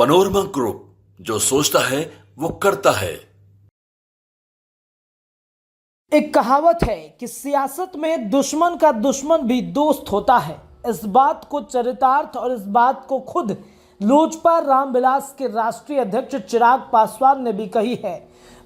Panorama group, जो सोचता है वो करता है। एक कहावत है कि सियासत में दुश्मन का दुश्मन भी दोस्त होता है। इस बात को चरितार्थ और इस बात को खुद लोजपा रामविलास के राष्ट्रीय अध्यक्ष चिराग पासवान ने भी कही है।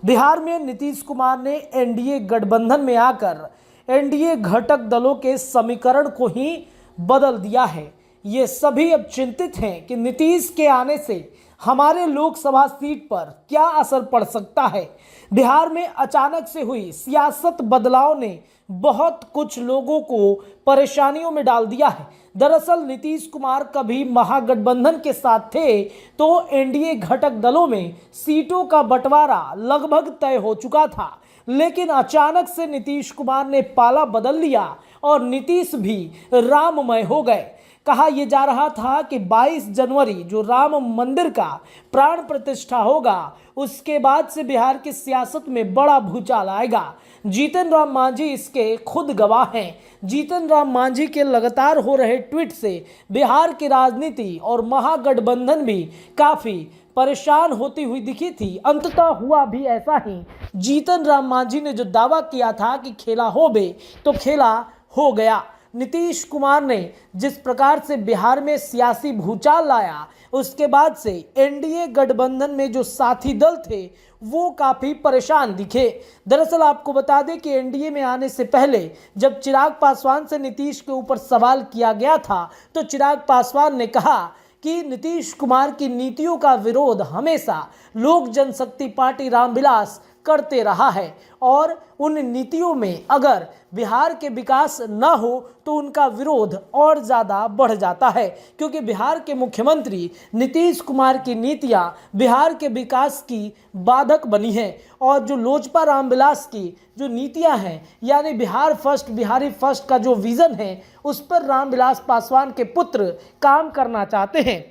बिहार में नीतीश कुमार ने एनडीए गठबंधन में आकर एनडीए घटक दलों के समीकरण को ही बदल दिया है। ये सभी अब चिंतित हैं कि नीतीश के आने से हमारे लोकसभा सीट पर क्या असर पड़ सकता है। बिहार में अचानक से हुई सियासत बदलाव ने बहुत कुछ लोगों को परेशानियों में डाल दिया है। दरअसल नीतीश कुमार कभी महागठबंधन के साथ थे तो एनडीए घटक दलों में सीटों का बंटवारा लगभग तय हो चुका था, लेकिन अचानक से नीतीश कुमार ने पाला बदल लिया और नीतीश भी राममय हो गए। कहा यह जा रहा था कि 22 जनवरी जो राम मंदिर का प्राण प्रतिष्ठा होगा, उसके बाद से बिहार की सियासत में बड़ा भूचाल आएगा। जीतन राम मांझी इसके खुद गवाह हैं। जीतन राम मांझी के लगातार हो रहे ट्वीट से बिहार की राजनीति और महागठबंधन भी काफी परेशान होती हुई दिखी थी। अंततः हुआ भी ऐसा ही। जीतन राम मांझी ने जो दावा किया था कि खेला हो बे तो खेला हो गया। नीतीश कुमार ने जिस प्रकार से बिहार में सियासी भूचाल लाया, उसके बाद से एनडीए गठबंधन में जो साथी दल थे वो काफ़ी परेशान दिखे। दरअसल आपको बता दें कि एनडीए में आने से पहले जब चिराग पासवान से नीतीश के ऊपर सवाल किया गया था तो चिराग पासवान ने कहा कि नीतीश कुमार की नीतियों का विरोध हमेशा लोक जनशक्ति पार्टी रामविलास करते रहा है और उन नीतियों में अगर बिहार के विकास न हो तो उनका विरोध और ज़्यादा बढ़ जाता है, क्योंकि बिहार के मुख्यमंत्री नीतीश कुमार की नीतियां बिहार के विकास की बाधक बनी हैं। और जो लोजपा रामविलास की जो नीतियां हैं, यानी बिहार फर्स्ट बिहारी फर्स्ट का जो विज़न है, उस पर रामविलास पासवान के पुत्र काम करना चाहते हैं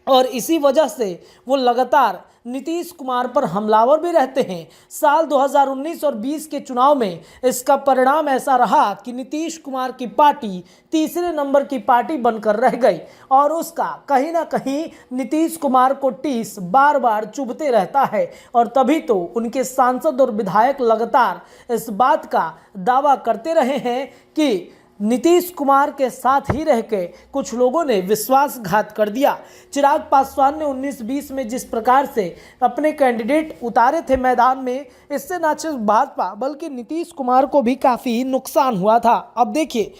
और इसी वजह से वो लगातार नीतीश कुमार पर हमलावर भी रहते हैं। साल 2019 और 20 के चुनाव में इसका परिणाम ऐसा रहा कि नीतीश कुमार की पार्टी तीसरे नंबर की पार्टी बनकर रह गई और उसका कहीं ना कहीं नीतीश कुमार को टीस बार बार चुभते रहता है। और तभी तो उनके सांसद और विधायक लगातार इस बात का दावा करते रहे हैं कि नीतीश कुमार के साथ ही रह के कुछ लोगों ने विश्वासघात कर दिया। चिराग पासवान ने 19-20 में जिस प्रकार से अपने कैंडिडेट उतारे थे मैदान में, इससे न सिर्फ भाजपा बल्कि नीतीश कुमार को भी काफ़ी नुकसान हुआ था। अब देखिए,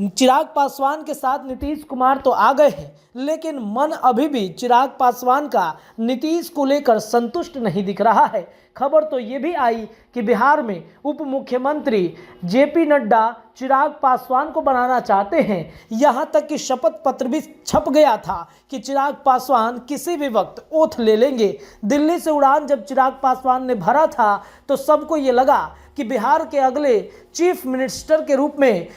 चिराग पासवान के साथ नीतीश कुमार तो आ गए हैं, लेकिन मन अभी भी चिराग पासवान का नीतीश को लेकर संतुष्ट नहीं दिख रहा है। खबर तो ये भी आई कि बिहार में उप मुख्यमंत्री जेपी नड्डा चिराग पासवान को बनाना चाहते हैं। यहाँ तक कि शपथ पत्र भी छप गया था कि चिराग पासवान किसी भी वक्त ओथ ले लेंगे। दिल्ली से उड़ान जब चिराग पासवान ने भरा था तो सबको ये लगा कि बिहार के अगले चीफ मिनिस्टर के रूप में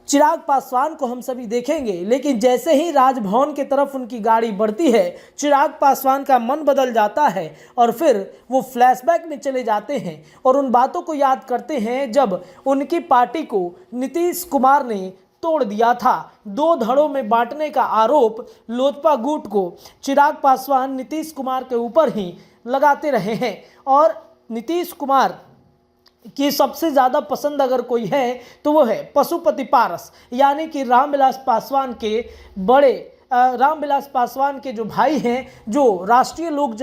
चिराग पासवान को हम सभी देखेंगे, लेकिन जैसे ही राजभवन की तरफ उनकी गाड़ी बढ़ती है, चिराग पासवान का मन बदल जाता है और फिर वो फ्लैशबैक में चले जाते हैं और उन बातों को याद करते हैं जब उनकी पार्टी को नीतीश कुमार ने तोड़ दिया था। 2 धड़ों में बांटने का आरोप लोजपा गुट को चिराग पासवान नीतीश कुमार के ऊपर ही लगाते रहे हैं। और नीतीश कुमार कि सबसे ज़्यादा पसंद अगर कोई है तो वो है पशुपति पारस, यानी कि रामविलास पासवान के बड़े रामविलास पासवान के जो भाई हैं, जो राष्ट्रीय लोक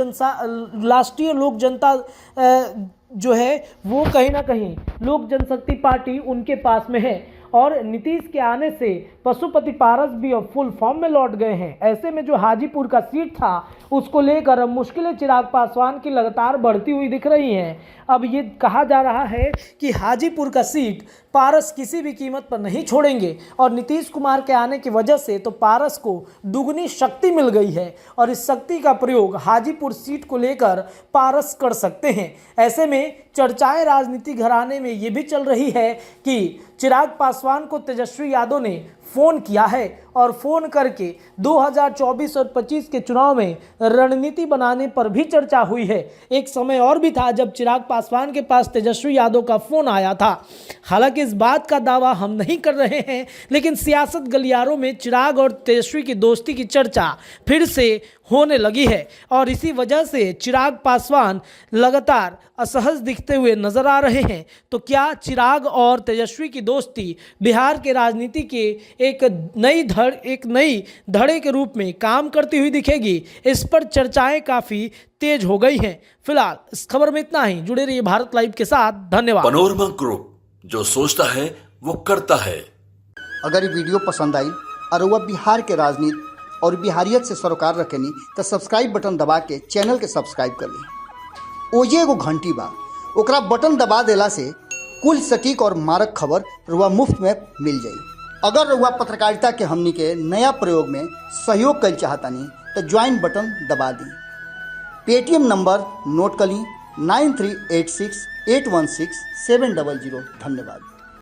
जनता जो है वो कहीं ना कहीं लोक जनशक्ति पार्टी उनके पास में है। और नीतीश के आने से पशुपति पारस भी अब फुल फॉर्म में लौट गए हैं। ऐसे में जो हाजीपुर का सीट था उसको लेकर अब मुश्किलें चिराग पासवान की लगातार बढ़ती हुई दिख रही हैं। अब ये कहा जा रहा है कि हाजीपुर का सीट पारस किसी भी कीमत पर नहीं छोड़ेंगे और नीतीश कुमार के आने की वजह से तो पारस को दुगनी शक्ति मिल गई है और इस शक्ति का प्रयोग हाजीपुर सीट को लेकर पारस कर सकते हैं। ऐसे में चर्चाएं राजनीति घराने में ये भी चल रही है कि चिराग पासवान को तेजस्वी यादव ने फ़ोन किया है और फोन करके 2024 और 25 के चुनाव में रणनीति बनाने पर भी चर्चा हुई है। एक समय और भी था जब चिराग पासवान के पास तेजस्वी यादव का फोन आया था। हालांकि इस बात का दावा हम नहीं कर रहे हैं, लेकिन सियासत गलियारों में चिराग और तेजस्वी की दोस्ती की चर्चा फिर से होने लगी है और इसी वजह से चिराग पासवान लगातार असहज दिखते हुए नजर आ रहे हैं। तो क्या चिराग और तेजस्वी की दोस्ती बिहार के राजनीति के एक नई धड़े के रूप में काम करती हुई दिखेगी? इस पर चर्चाएं काफी तेज हो गई हैं। फिलहाल इस खबर में इतना ही। जुड़े रहिए भारत लाइव के साथ। धन्यवाद। पनोरमा ग्रुप, जो सोचता है वो करता है। अगर ये वीडियो पसंद आई और वह बिहार के राजनीति और बिहारियत से सरोकार रखेनी तो सब्सक्राइब बटन दबा के चैनल के सब्सक्राइब कर ली। ओजे एगो घंटी बा, ओकरा बटन दबा देला से कुल सटीक और मारक खबर रुआ मुफ्त में मिल जाई। अगर रुआ पत्रकारिता के हमनी के नया प्रयोग में सहयोग कर चाहतानी तो ज्वाइन बटन दबा दी। पेटीएम नंबर नोट कर ली 9386816700। धन्यवाद।